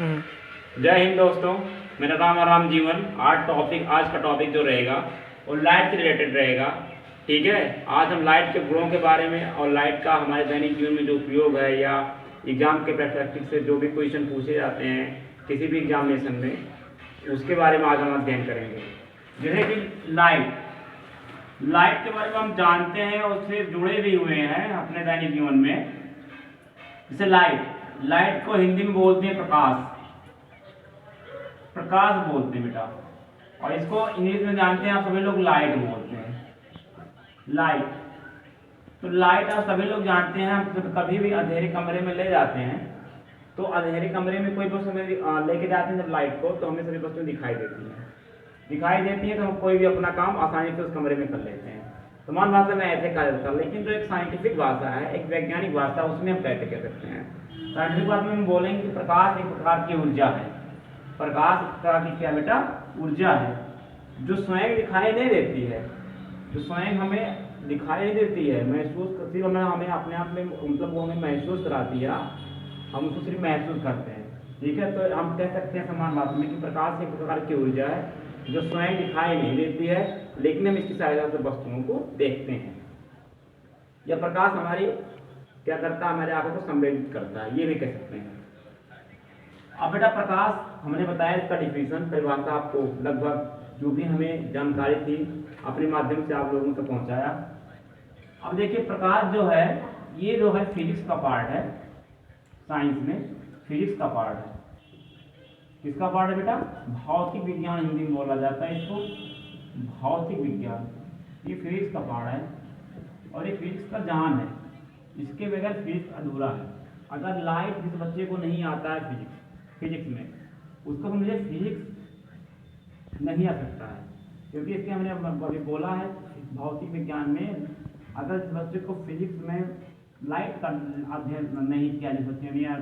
जय हिंद दोस्तों, मेरा नाम है राम जीवन। आज का टॉपिक जो रहेगा वो लाइट से रिलेटेड रहेगा। ठीक है, आज हम लाइट के गुणों के बारे में और लाइट का हमारे दैनिक जीवन में जो उपयोग है या एग्जाम के पर्सपेक्टिव से जो भी क्वेश्चन पूछे जाते हैं किसी भी एग्जामिनेशन में, उसके बारे में आज हम अध्ययन करेंगे। जैसे कि लाइट के बारे में हम जानते हैं और उससे जुड़े भी हुए हैं अपने दैनिक जीवन में। जैसे लाइट को हिंदी में बोलते हैं प्रकाश बोलते हैं बेटा, और इसको इंग्लिश में जानते हैं आप सभी लोग लाइट बोलते हैं। तो लाइट आप सभी लोग जानते हैं। हम जब कभी भी अंधेरे कमरे में ले जाते हैं तो अंधेरे कमरे में कोई वस्तु हमें लेके जाते हैं जब लाइट को, तो हमें सभी वस्तुएं दिखाई देती है तो हम कोई भी अपना काम आसानी से उस कमरे में कर लेते हैं। समान भाषा में ऐसे कहा जाता है, लेकिन जो एक साइंटिफिक भाषा है, एक वैज्ञानिक भाषा, उसमें हम कैसे कह सकते हैं। साइंटिफिक भाषा में हम बोलेंगे कि प्रकाश एक प्रकार की ऊर्जा है। प्रकाश एक प्रकार की क्या बेटा? ऊर्जा है, जो स्वयं दिखाई नहीं देती है, जो स्वयं हमें दिखाई नहीं देती है, महसूस करती है, हमें अपने आप में मतलब वो हमें महसूस कराती है, हम उसको सिर्फ महसूस करते हैं। ठीक है, तो हम कह सकते हैं समान बात में कि प्रकाश एक प्रकार की ऊर्जा है जो स्वयं दिखाई नहीं देती है, लेकिन हम इसकी सहायता से वस्तुओं को देखते हैं। यह प्रकाश हमारी क्या करता है? हमारे आंखों को संवेदित करता है, ये भी कह सकते हैं। अब बेटा प्रकाश हमने बताया, इसका डिफिनेशन परिभाषा आपको लगभग जो भी हमें जानकारी थी अपने माध्यम से आप लोगों तक पहुंचाया। अब देखिए प्रकाश जो है, ये जो है फिजिक्स का पार्ट है। साइंस में फिजिक्स का पार्ट है। किसका पार्ट है बेटा? भौतिक विज्ञान हिंदी में बोला जाता है इसको, भौतिक विज्ञान। ये फिजिक्स का पार्ट है और ये फिजिक्स का जान है। इसके बगैर फिजिक्स अधूरा है। अगर लाइट जिस बच्चे को नहीं आता है फिजिक्स में, उसको समझे फिजिक्स नहीं आ सकता है, क्योंकि इसके हमने अभी बोला है भौतिक विज्ञान में अगर इस बच्चे को फिजिक्स में लाइट का अध्ययन नहीं किया जा सकता या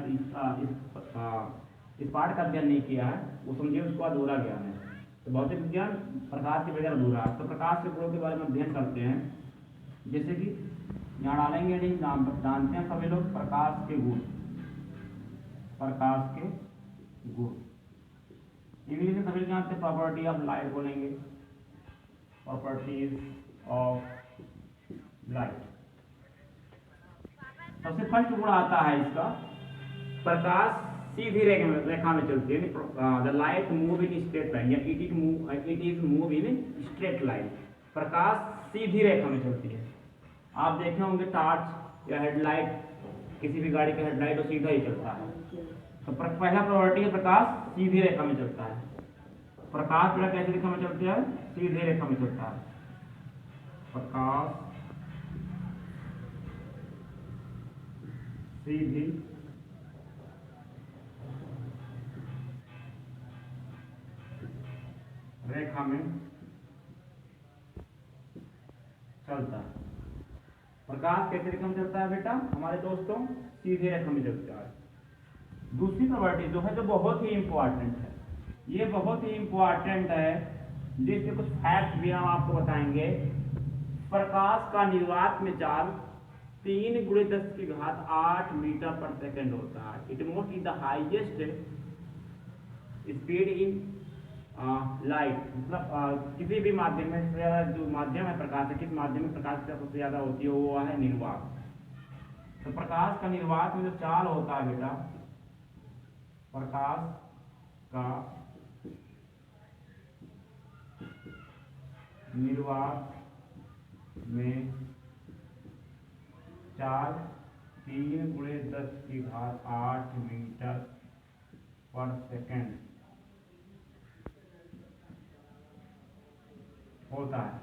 इस पार्ट का अध्ययन नहीं किया है, वो समझिए उसको अधूरा ज्ञान है। तो भौतिक विज्ञान प्रकाश के बगैर अधूरा है। तो प्रकाश के गुणों के बारे में अध्ययन करते हैं। जैसे कि यहाँ डालेंगे नहीं, जानते हैं सभी लोग प्रकाश के गुण। इंग्लिश में सभी जानते हैं प्रॉपर्टी ऑफ लाइट बोलेंगे, प्रॉपर्टीज ऑफ लाइट। सबसे फर्स्ट गुण आता है इसका, प्रकाश सीधी रेखा में चलती है। The light move in straight line, या it is move in straight line. प्रकाश सीधी रेखा में चलती है। आप देखे होंगे टॉर्च या हेडलाइट, किसी भी गाड़ी का हेडलाइट वो सीधा ही चलता है। तो पहला प्रॉपर्टी है प्रकाश सीधी रेखा में चलता है। प्रकाश पूरा कैसी रेखा में चलता है? सीधी रेखा में चलता है। प्रकाश सीधी रेखा में चलता है। प्रकाश कैसे रेखा में चलता है बेटा हमारे दोस्तों? सीधी रेखा में चलता है। दूसरी प्रॉपर्टी जो है, जो बहुत ही इंपॉर्टेंट है, ये बहुत ही इंपॉर्टेंट है, जिससे कुछ फैक्ट भी हम आपको बताएंगे। प्रकाश का निर्वात में चाल 3 × 10⁸ मीटर पर सेकेंड होता है। It moves in the highest speed in light. मतलब किसी भी माध्यम में जो माध्यम है प्रकाश है, किस माध्यम में प्रकाश की सबसे ज्यादा होती है वो है निर्वात। तो प्रकाश का निर्वात में जो चाल होता है बेटा, प्रकाश का निर्वात में चाल 3 × 10⁸ मीटर पर सेकेंड होता है।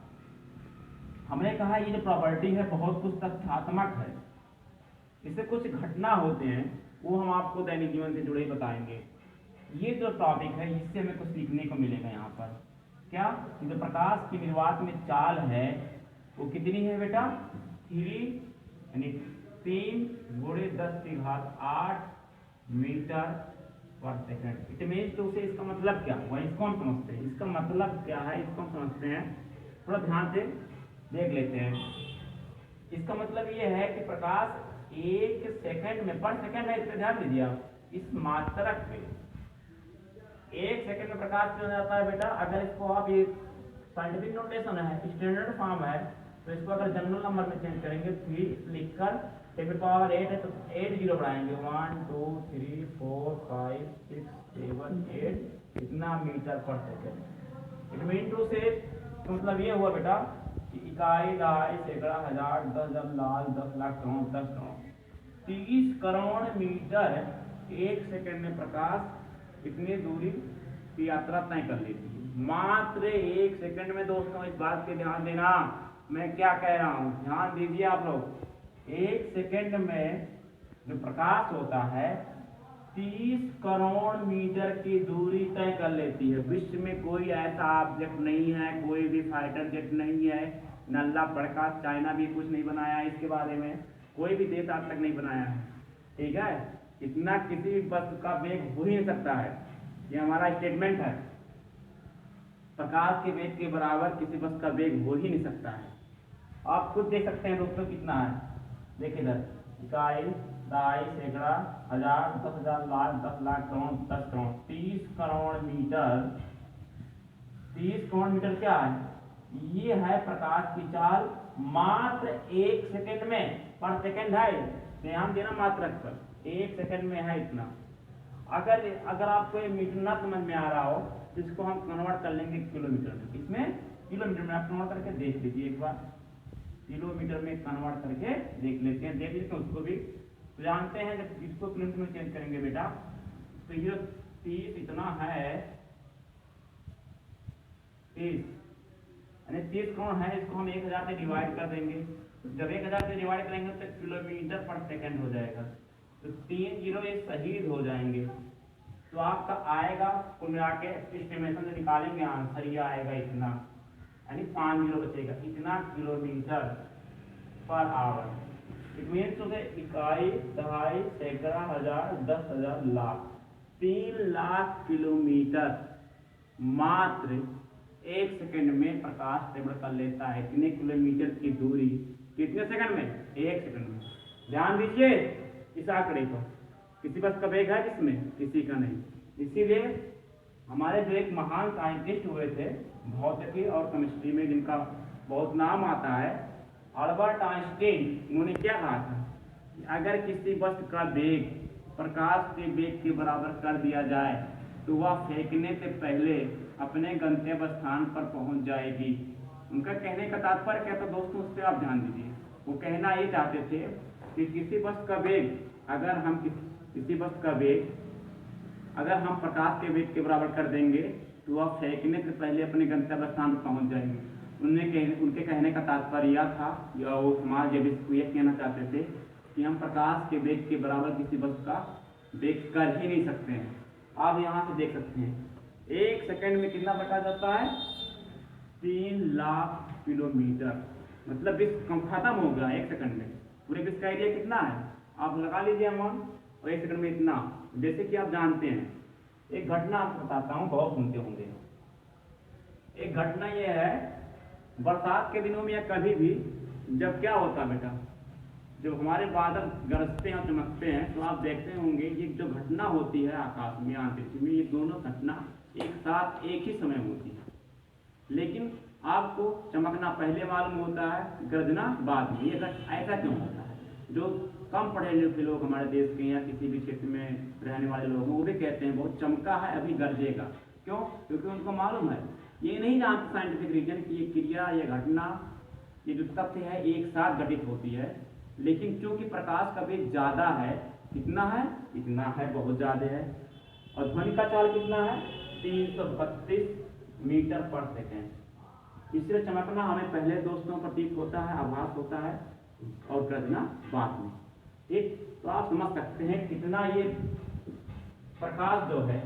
हमने कहा ये जो प्रॉपर्टी है बहुत कुछ तथ्यात्मक है, इससे कुछ घटना होते हैं वो हम आपको दैनिक जीवन से जुड़े ही बताएंगे। ये जो टॉपिक है इससे हमें कुछ सीखने को मिलेगा यहाँ पर। क्या? कि जो प्रकाश की निर्वात में चाल है वो कितनी है बेटा? 3 × 10⁸ मीटर पर सेकेंड। इट मीन्स तो उसे इसका मतलब क्या हुआ, इसको हम समझते हैं। इसका मतलब क्या है इसको हम समझते हैं, थोड़ा ध्यान से देख लेते हैं। इसका मतलब ये है कि प्रकाश 1 सेकंड में, पर सेकंड है, इस पर ध्यान दीजिए आप, इस मात्रक पे 1 सेकंड में प्रकाश कितना जाता है बेटा? अगर इसको आप ये साइंटिफिक नोटेशन है, स्टैंडर्ड फॉर्म है, तो इसको अगर जनरल नंबर में चेंज करेंगे 3 लिखकर 10⁸ है तो 8 जीरो बढ़ाएंगे 1 2 3 4 5 6 7 8 इतना मीटर पर सेकेंड। इट मीन टू से मतलब ये हुआ बेटा कि इकाई, दहाई, सैकड़ा, हजार, 10,000, लाख, 10 लाख, करोड़, 10 करोड़, 30 करोड़ मीटर 1 सेकंड में प्रकाश इतनी दूरी की यात्रा तय कर लेती है, मात्र 1 सेकंड में। दोस्तों इस बात पे ध्यान देना, मैं क्या कह रहा हूँ, ध्यान दीजिए आप लोग। 1 सेकंड में जो प्रकाश होता है 30 करोड़ मीटर की दूरी तय कर लेती है। विश्व में कोई ऐसा ऑब्जेक्ट नहीं है, कोई भी फाइटर जेट नहीं है, नल्ला बड़का, चाइना भी कुछ नहीं बनाया है इसके बारे में, कोई भी देश आज तक नहीं बनाया है, ठीक है। इतना किसी भी वस्तु का वेग हो ही नहीं सकता है, ये हमारा स्टेटमेंट है। प्रकाश के वेग के बराबर किसी वस्तु का वेग हो ही नहीं सकता है। आप खुद देख सकते हैं दोस्तों कितना है, देखिए इधर इकाई, दहाई, सैकड़ा, हजार, 10,000, लाख, 10 लाख, करोड़, 10 करोड़, 30 करोड़ मीटर। 30 करोड़ मीटर क्या है? ये है प्रकाश की चाल मात्र 1 सेकंड में, पर सेकंड है, ध्यान देना मात्रक पर, 1 सेकंड में है इतना। अगर आपको ये मीटर ना समझ में आ रहा हो तो इसको हम कन्वर्ट कर लेंगे किलोमीटर में। इसमें किलोमीटर में आप कन्वर्ट करके देख लीजिए एक बार, किलोमीटर में कन्वर्ट करके देख लेते हैं, देख लेते हैं उसको भी। तो जानते हैं जब इसको किलोमीटर में चेंज करेंगे बेटा तो ये 30 इतना है, 30 यानी 30 करोड़ है, इसको हम 1000 से डिवाइड कर देंगे। जब 1000 से डिवाइड करेंगे तो किलोमीटर पर सेकंड हो जाएगा, तो 3 जीरो ये शहीद हो जाएंगे, तो आपका आएगा कुल मिला के एस्टिमेशन से निकालेंगे आंसर, ये आएगा इतना, यानी 5 जीरो बचेगा, इतना kilometre per hour. It means to से इकाई, दहाई, सैकड़ा, हजार, 10,000, लाख, 3 लाख किलोमीटर मात्र 1 सेकंड में प्रकाश ट्रेवल कर लेता है। कितने किलोमीटर की दूरी कितने सेकंड में? 1 सेकंड में। ध्यान दीजिए इस आंकड़े पर, किसी बस का वेग है जिसमें, किसी का नहीं। इसीलिए हमारे जो एक महान साइंटिस्ट हुए थे भौतिकी और केमिस्ट्री में, जिनका बहुत नाम आता है, अल्बर्ट आइंस्टीन, उन्होंने क्या कहा था, अगर किसी वस्तु का वेग प्रकाश के वेग के बराबर कर दिया जाए तो वह फेंकने से पहले अपने गंतव्य स्थान पर पहुंच जाएगी। उनका कहने का तात्पर्य क्या था दोस्तों, उस पर आप ध्यान दीजिए। वो कहना ये चाहते थे कि किसी वस्तु का वेग, अगर हम किसी वस्तु का वेग अगर हम प्रकाश के वेग के बराबर कर देंगे तो वह फेंकने से पहले अपने गंतव्य स्थान पर पहुंच जाएंगे। उनके कहने का तात्पर्य यह था, या वो समाज ये कहना चाहते थे कि हम प्रकाश के वेग के बराबर किसी वस्तु का वेग कर ही नहीं सकते हैं। आप यहाँ से देख सकते हैं 1 सेकंड में कितना बटा जाता है? 3 लाख किलोमीटर, मतलब विश्व खत्म हो गया 1 सेकंड में। पूरे विश्व का एरिया कितना है आप लगा लीजिए अमाउंट, और 1 सेकंड में इतना। जैसे कि आप जानते हैं, एक घटना आपको बताता हूँ, बहुत सुनते होंगे। एक घटना ये है, बरसात के दिनों में या कभी भी जब क्या होता है बेटा, जब हमारे बादल गरजते हैं और चमकते हैं तो आप देखते होंगे ये जो घटना होती है आकाश में, अंतरिक्ष में, ये दोनों घटना एक साथ एक ही समय होती है। लेकिन आपको चमकना पहले मालूम होता है, गरजना बाद में। ये ऐसा क्यों होता है? जो कम पढ़े लिखे लोग हमारे देश के या किसी भी क्षेत्र में रहने वाले लोग वो भी कहते हैं बहुत चमका है, अभी गरजेगा। क्यों? क्योंकि उनको मालूम है, ये नहीं जानते साइंटिफिक रीजन कि ये क्रिया, ये घटना, ये जो तथ्य है एक साथ घटित होती है। लेकिन चूंकि प्रकाश का वेग ज़्यादा है, कितना है? इतना है, बहुत ज़्यादा है। और ध्वनि का चाल कितना है? 332 मीटर पर सेकेंड। इसलिए चमकना हमें पहले दोस्तों प्रतीत होता है, आभास होता है, और गरजना बाद में। ठीक, तो आप समझ सकते हैं कितना ये प्रकाश जो है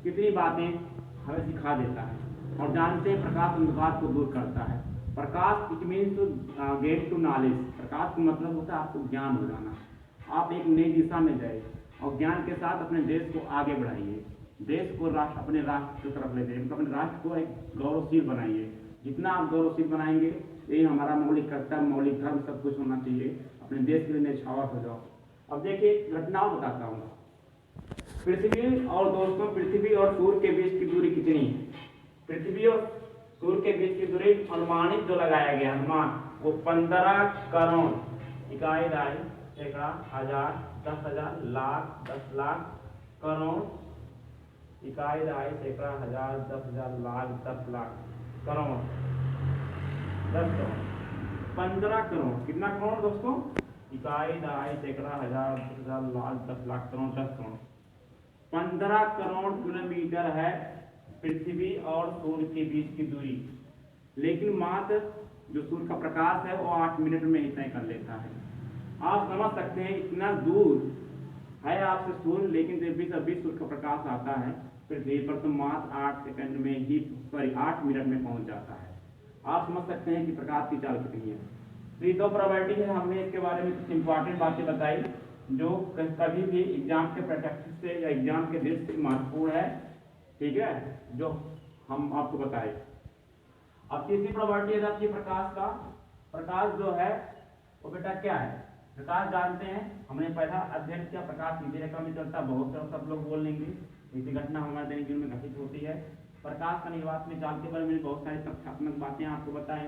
कितनी बातें हमें सिखा देता है। और जानते हैं प्रकाश अंधकार को दूर करता है। प्रकाश it means to get to knowledge. प्रकाश का मतलब होता है आपको ज्ञान हो जाना, आप एक नई दिशा में जाए और ज्ञान के साथ अपने देश को आगे बढ़ाइए, देश को राष्ट्र, अपने राष्ट्र की तरफ ले जाइए, अपने राष्ट्र को एक गौरवशील बनाइए। जितना आप गौरवशील बनाएंगे, यही हमारा मौलिक कर्तव्य, मौलिक धर्म सब कुछ होना चाहिए। अपने देश के लिए न्यौछावर हो जाओ। अब देखिए घटनाओं बताता हूँ। पृथ्वी और दोस्तों, पृथ्वी और सूर्य के बीच पृथ्वी और सूर्य के बीच की दूरी अनुमानित जो लगाया गया अनुमान वो 15 करोड़ इकाई दाई सैकड़ा हजार 10,000 लाख 10 लाख करोड़ इकाई दाई सैकड़ा हजार 10,000 लाख 10 लाख करोड़ 10 करोड़ 15 करोड़ कितना करोड़ दोस्तों इकाई दहाई सैकड़ा हजार 10,000 लाख 10 लाख करोड़ 10 करोड़ 15 करोड़ किलोमीटर है पृथ्वी और सूर्य के बीच की दूरी। लेकिन मात्र जो सूर्य का प्रकाश है वो 8 मिनट में ही तय कर लेता है। आप समझ सकते हैं इतना दूर है आपसे सूर्य, लेकिन जब भी सूर्य का प्रकाश आता है पृथ्वी पर तो मात्र 8 सेकंड में ही 8 मिनट में पहुंच जाता है। आप समझ सकते हैं कि प्रकाश की चाल कितनी है। तो ये दो प्रोबेबिलिटी है, हमने इसके बारे में कुछ इंपॉर्टेंट बातें बताई जो कभी भी एग्जाम के प्रैक्टिस से या एग्जाम के दृष्टि से महत्वपूर्ण है, ठीक है, जो हम आपको बताए। अब तीसरी प्रोबेबिलिटी है आपकी प्रकाश का। प्रकाश जो है वो बेटा क्या है, प्रकाश जानते हैं, हमने पहला अध्ययन किया प्रकाश सीधी रेखा में चलता, बहुत सब लोग बोल लेंगे इसी घटना हमारे दैनिक जीवन में घटित होती है। प्रकाश का निर्वात में चाल के बारे में बहुत सारी तथ्यात्मक बातें आपको बताएं।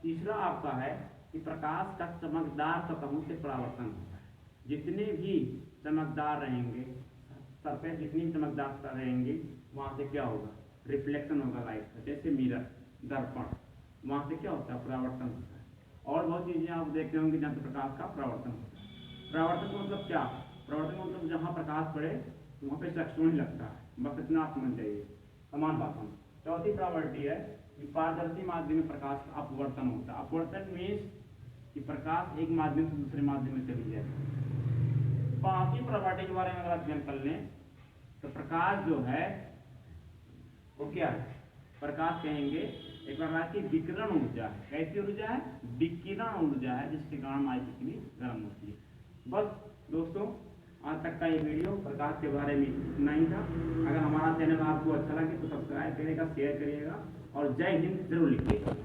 तीसरा आपका है कि प्रकाश का चमकदार सतहों से परावर्तन होता है। जितने भी चमकदार रहेंगे सरफेस, जितनी भी चमकदार रहेंगी वहाँ से क्या होगा, रिफ्लेक्शन होगा लाइट का, जैसे मिरर दर्पण, वहाँ से क्या होता है, परावर्तन होता है। और बहुत चीज़ें आप देखते होंगे जहाँ से प्रकाश का परावर्तन होता है। परावर्तन का मतलब क्या, परावर्तन का मतलब जहाँ प्रकाश पड़े वहाँ पे चक्षु नहीं लगता है, बस इतना आप समझ जाइए, समान बात हम। चौथी प्रॉपर्टी है कि पारदर्शी माध्यम में प्रकाश का अपवर्तन होता है। अपवर्तन मीन्स कि प्रकाश एक माध्यम से दूसरे माध्यम में चली जाए। पांचवी प्रॉपर्टी के बारे में अगर अध्ययन कर लें तो प्रकाश जो है वो क्या है, प्रकाश कहेंगे एक प्रकार की विकिरण ऊर्जा है। कैसी ऊर्जा है, विकिरण ऊर्जा है, जिसके कारण हमारी पृथ्वी गर्म होती है। बस दोस्तों आज तक का ये वीडियो प्रकाश के बारे में इतना ही था। अगर हमारा चैनल आपको अच्छा लगे तो सब्सक्राइब करिएगा, शेयर करिएगा और जय हिंद जरूर लिखिएगा।